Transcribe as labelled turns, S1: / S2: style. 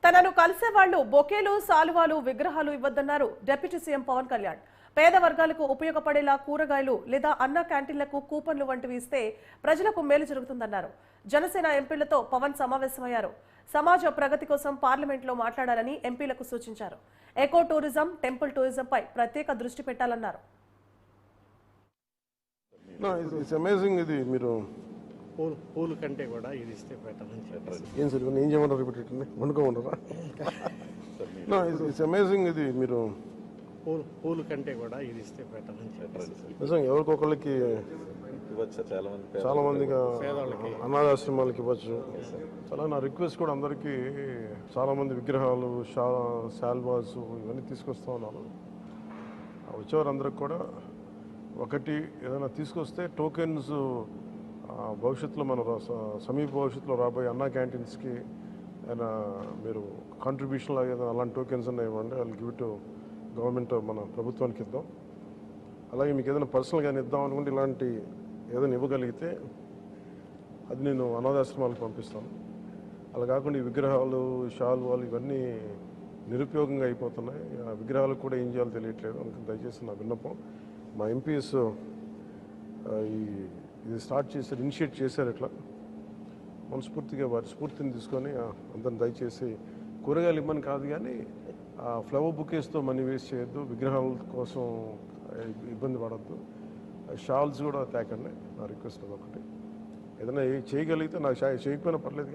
S1: తనను కలిసే వాళ్లు బొకేలు, సాలువాలు, విగ్రహాలు ఇవ్వద్దన్నారు డిప్యూటీ సీఎం పవన్ కళ్యాణ్. పేద వర్గాలకు ఉపయోగపడేలా కూరగాయలు లేదా అన్న క్యాంటీన్లకు కూపన్లు వంటివి ఇస్తే ప్రజలకు మేలు జరుగుతుందన్నారు. జనసేన ఎంపీలతో పవన్ సమావేశమయ్యారు. సమాజ ప్రగతి కోసం పార్లమెంట్లో మాట్లాడాలని ఎంపీలకు సూచించారు. ఎకో టూరిజం, టెంపుల్ టూరిజంపై ప్రత్యేక దృష్టి పెట్టాలన్నారు.
S2: పూలు కంటే కూడా ఇది ఇస్తే పెట్టాలని చెప్పారు.
S3: ఏం సార్ ఏం చేయమన్నారు? రిపీట్ వండుకోమన్నారా? It's amazing. ఇది మీరు
S2: పూలు కంటే కూడా ఇది ఇస్తే పెట్టాలని చెప్పారు.
S3: నిజంగా ఎవరికొకళ్ళకి చాలా మందికి అనాథాశ్రమాలకి ఇవ్వచ్చు. చాలా నా రిక్వెస్ట్ కూడా అందరికీ చాలా మంది విగ్రహాలు, శాల్వాస్ ఇవన్నీ తీసుకొస్తా ఉన్నారు. వచ్చేవారందరికి కూడా ఒకటి ఏదైనా తీసుకొస్తే టోకెన్స్ భవిష్యత్తులో మన సమీప భవిష్యత్తులో రాబోయే అన్నా క్యాంటీన్స్కి ఏదైనా మీరు కాంట్రిబ్యూషన్ లాగా ఏదైనా అలాంటి టోకెన్స్ అన్నా ఇవ్వండి. వాళ్ళు గివ్ టు గవర్నమెంట్, మన ప్రభుత్వానికి ఇద్దాం. అలాగే మీకు ఏదైనా పర్సనల్గా ఇద్దాం అనుకుంటే ఇలాంటి ఏదైనా ఇవ్వగలిగితే అది నేను అనాథాశ్రమాలకు పంపిస్తాను. అలా కాకుండా ఈ విగ్రహాలు, శాల్వాలు ఇవన్నీ నిరుపయోగంగా అయిపోతున్నాయి. ఆ విగ్రహాలకు కూడా ఏం చేయాలో తెలియట్లేదు. అందుకని దయచేసి నా విన్నపం, మా ఎంపీస్ ఇది స్టార్ట్ చేశారు, ఇనిషియేట్ చేశారు. ఇట్లా మనస్ఫూర్తిగా వారి స్ఫూర్తిని తీసుకొని అందరిని దయచేసి కూరగాయలు ఇవ్వని కాదు కానీ ఫ్లవర్ బుకేస్తో మనీ వేస్ట్ చేయొద్దు, విగ్రహాల కోసం ఇబ్బంది పడద్దు, షాల్స్ కూడా తేకండి. నా రిక్వెస్ట్ అదొకటి. ఏదైనా చేయగలిగితే నాకు చేయకపోయినా పర్లేదు.